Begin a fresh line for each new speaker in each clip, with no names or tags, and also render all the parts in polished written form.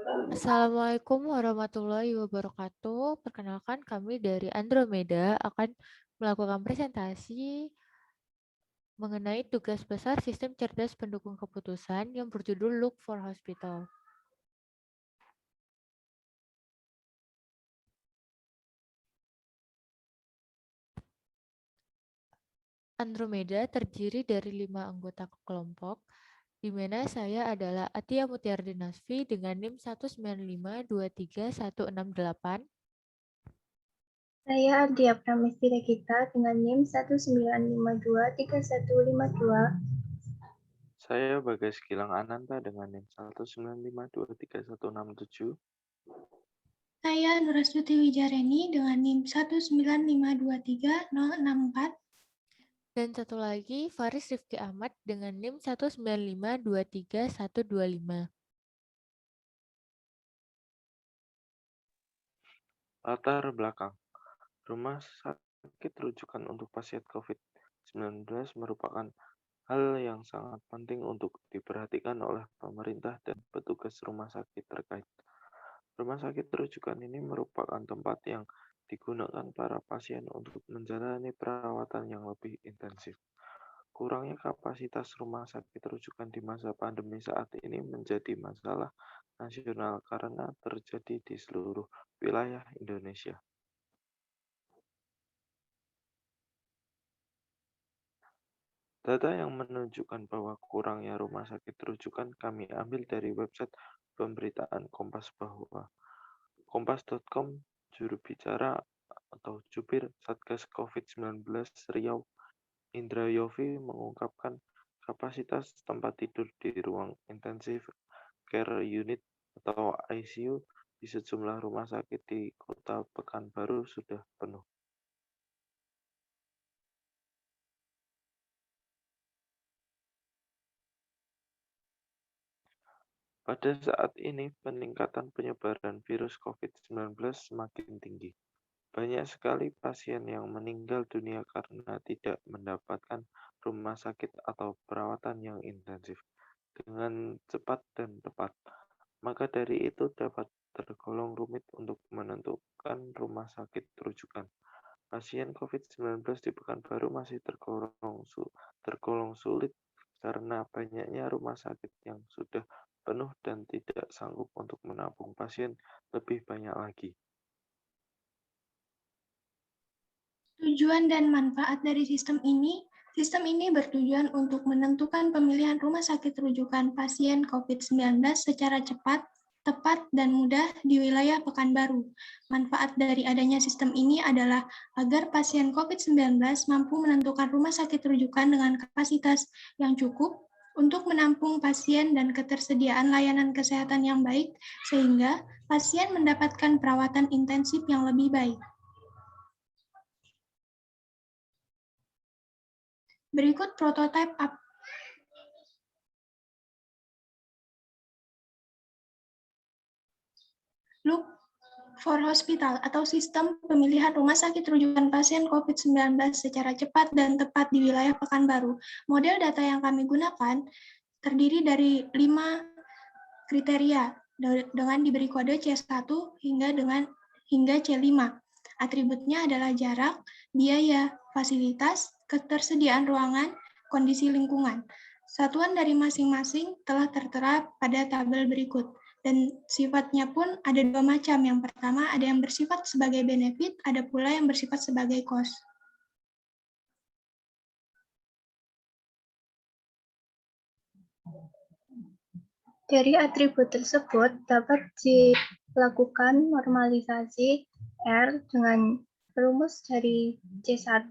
Assalamualaikum warahmatullahi wabarakatuh. Perkenalkan kami dari Andromeda akan melakukan presentasi mengenai tugas besar sistem cerdas pendukung keputusan yang berjudul Look for Hospital. Andromeda terdiri dari 5 anggota kelompok, di mana saya adalah Atia Mutiardi Nasfi dengan NIM 195236168.
Saya Ardia Pramesti Regita dengan NIM 195236152.
Saya Bagas Gilang Ananta dengan NIM 195236167.
Saya Nurastuti Wijareni dengan NIM 195236064.
Dan satu lagi Faris Rifki Ahmad dengan NIM 195236125.
Latar belakang. Rumah sakit rujukan untuk pasien COVID-19 merupakan hal yang sangat penting untuk diperhatikan oleh pemerintah dan petugas rumah sakit terkait. Rumah sakit rujukan ini merupakan tempat yang digunakan para pasien untuk menjalani perawatan yang lebih intensif. Kurangnya kapasitas rumah sakit rujukan di masa pandemi saat ini menjadi masalah nasional karena terjadi di seluruh wilayah Indonesia. Data yang menunjukkan bahwa kurangnya rumah sakit rujukan kami ambil dari website pemberitaan Kompas bahwa kompas.com juru bicara atau jubir Satgas COVID-19 Riau Indra Yofi mengungkapkan kapasitas tempat tidur di ruang intensif care unit atau ICU di sejumlah rumah sakit di Kota Pekanbaru sudah penuh. Pada saat ini, peningkatan penyebaran virus COVID-19 semakin tinggi. Banyak sekali pasien yang meninggal dunia karena tidak mendapatkan rumah sakit atau perawatan yang intensif dengan cepat dan tepat. Maka dari itu dapat tergolong rumit untuk menentukan rumah sakit rujukan. Pasien COVID-19 di Pekanbaru masih tergolong sulit karena banyaknya rumah sakit yang sudah penuh dan tidak sanggup untuk menampung pasien lebih banyak lagi.
Tujuan dan manfaat dari sistem ini bertujuan untuk menentukan pemilihan rumah sakit rujukan pasien COVID-19 secara cepat, tepat, dan mudah di wilayah Pekanbaru. Manfaat dari adanya sistem ini adalah agar pasien COVID-19 mampu menentukan rumah sakit rujukan dengan kapasitas yang cukup untuk menampung pasien dan ketersediaan layanan kesehatan yang baik, sehingga pasien mendapatkan perawatan intensif yang lebih baik. Berikut prototipe Look for Hospital atau sistem pemilihan rumah sakit rujukan pasien COVID-19 secara cepat dan tepat di wilayah Pekanbaru. Model data yang kami gunakan terdiri dari 5 kriteria dengan diberi kode C1 hingga C5. Atributnya adalah jarak, biaya, fasilitas, ketersediaan ruangan, kondisi lingkungan. Satuan dari masing-masing telah tertera pada tabel berikut. Dan sifatnya pun ada 2 macam. Yang pertama ada yang bersifat sebagai benefit, ada pula yang bersifat sebagai cost.
Dari atribut tersebut dapat dilakukan normalisasi R dengan rumus dari C1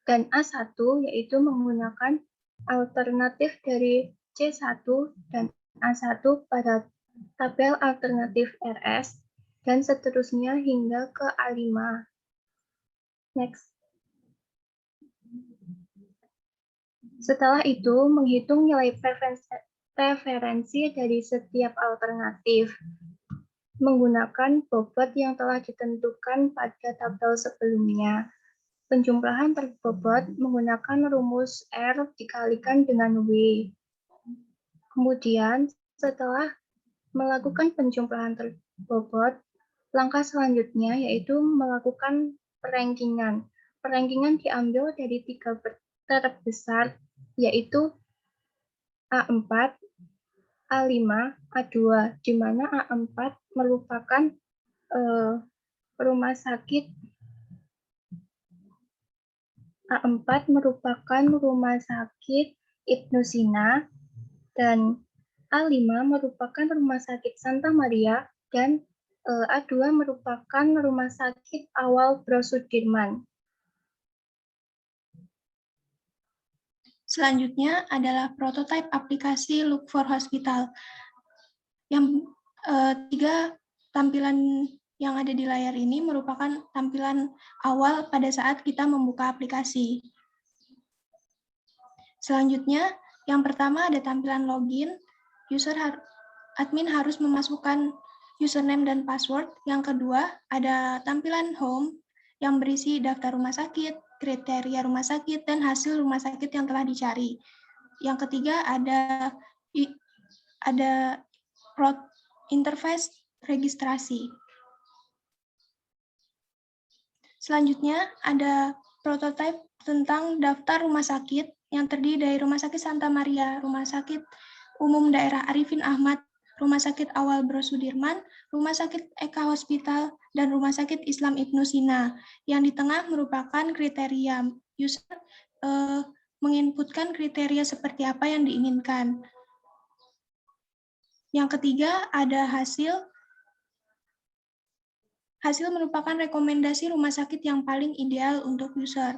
dan A1, yaitu menggunakan alternatif dari C1 dan A1 pada tabel alternatif RS, dan seterusnya hingga ke A5. Next. Setelah itu, menghitung nilai preferensi dari setiap alternatif menggunakan bobot yang telah ditentukan pada tabel sebelumnya. Penjumlahan terbobot menggunakan rumus R dikalikan dengan W. Kemudian, setelah melakukan penjumlahan bobot, langkah selanjutnya yaitu melakukan perankingan. Perankingan diambil dari 3 terbesar, yaitu A4, A5, A2, di mana A4 merupakan rumah sakit A4 merupakan rumah sakit Ibnu Sina dan A5 merupakan rumah sakit Santa Maria dan A2 merupakan rumah sakit awal Bro Sudirman.
Selanjutnya adalah prototipe aplikasi Look for Hospital. Yang 3 tampilan yang ada di layar ini merupakan tampilan awal pada saat kita membuka aplikasi. Selanjutnya, yang pertama ada tampilan login. Admin harus memasukkan username dan password. Yang kedua, ada tampilan home yang berisi daftar rumah sakit, kriteria rumah sakit, dan hasil rumah sakit yang telah dicari. Yang ketiga, ada interface registrasi. Selanjutnya, ada prototipe tentang daftar rumah sakit yang terdiri dari Rumah Sakit Santa Maria, Rumah Sakit Umum Daerah Arifin Ahmad, Rumah Sakit Awal Bro Sudirman, Rumah Sakit Eka Hospital, dan Rumah Sakit Islam Ibnu Sina. Yang di tengah merupakan kriteria user menginputkan kriteria seperti apa yang diinginkan. Yang ketiga ada hasil. Hasil merupakan rekomendasi rumah sakit yang paling ideal untuk user.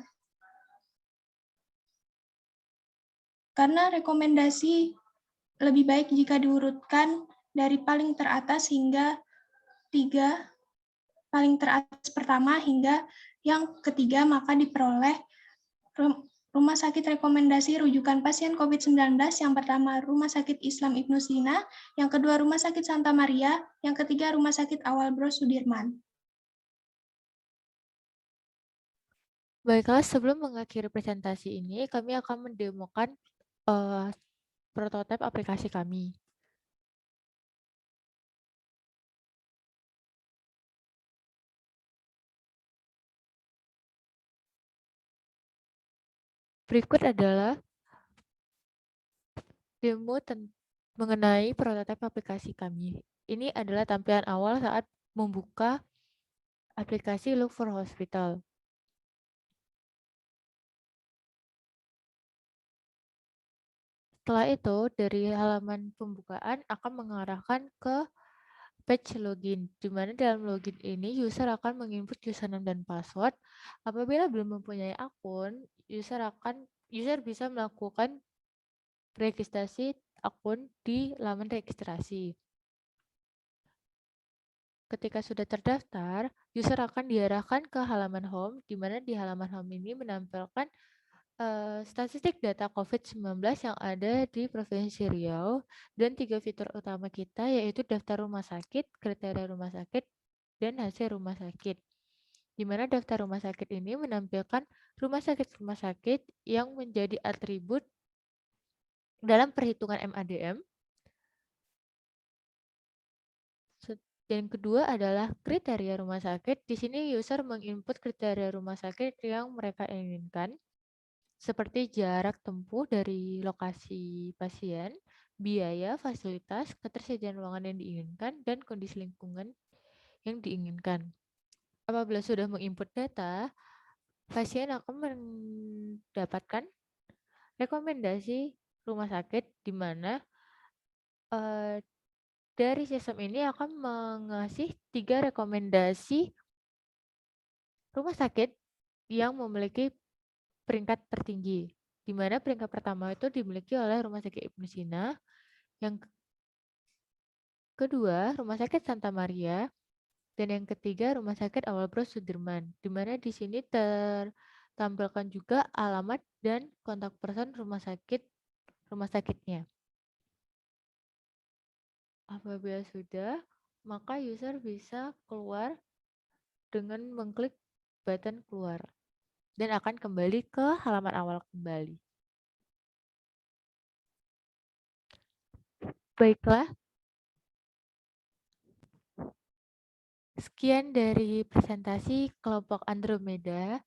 Karena rekomendasi lebih baik jika diurutkan dari paling teratas hingga 3, paling teratas pertama hingga yang ketiga, maka diperoleh rumah sakit rekomendasi rujukan pasien COVID-19. Yang pertama, Rumah Sakit Islam Ibnu Sina. Yang kedua, Rumah Sakit Santa Maria. Yang ketiga, Rumah Sakit Awal Bro Sudirman.
Baiklah, sebelum mengakhiri presentasi ini, kami akan mendemokan prototipe aplikasi kami. Berikut adalah demo mengenai prototipe aplikasi kami. Ini adalah tampilan awal saat membuka aplikasi Look for Hospital. Setelah itu, dari halaman pembukaan akan mengarahkan ke page login, di mana dalam login ini user akan menginput username dan password. Apabila belum mempunyai akun, user bisa melakukan registrasi akun di laman registrasi. Ketika sudah terdaftar, user akan diarahkan ke halaman home, di mana di halaman home ini menampilkan statistik data COVID-19 yang ada di Provinsi Riau dan 3 fitur utama kita yaitu daftar rumah sakit, kriteria rumah sakit, dan hasil rumah sakit. Di mana daftar rumah sakit ini menampilkan rumah sakit yang menjadi atribut dalam perhitungan MADM. Dan kedua adalah kriteria rumah sakit. Di sini user menginput kriteria rumah sakit yang mereka inginkan, seperti jarak tempuh dari lokasi pasien, biaya, fasilitas, ketersediaan ruangan yang diinginkan, dan kondisi lingkungan yang diinginkan. Apabila sudah menginput data, pasien akan mendapatkan rekomendasi rumah sakit di mana dari sistem ini akan mengasih 3 rekomendasi rumah sakit yang memiliki peringkat tertinggi, di mana peringkat pertama itu dimiliki oleh Rumah Sakit Ibnu Sina, yang kedua Rumah Sakit Santa Maria, dan yang ketiga Rumah Sakit Awal Bro Sudirman, di mana di sini tertampilkan juga alamat dan kontak person rumah sakitnya. Apabila sudah, maka user bisa keluar dengan mengklik button keluar dan akan kembali ke halaman awal kembali. Baiklah, Sekian dari presentasi kelompok Andromeda.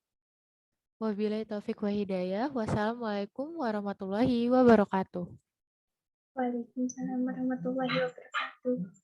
Wabillahi taufik wa hidayah. Wassalamualaikum warahmatullahi wabarakatuh.
Waalaikumsalam warahmatullahi wabarakatuh.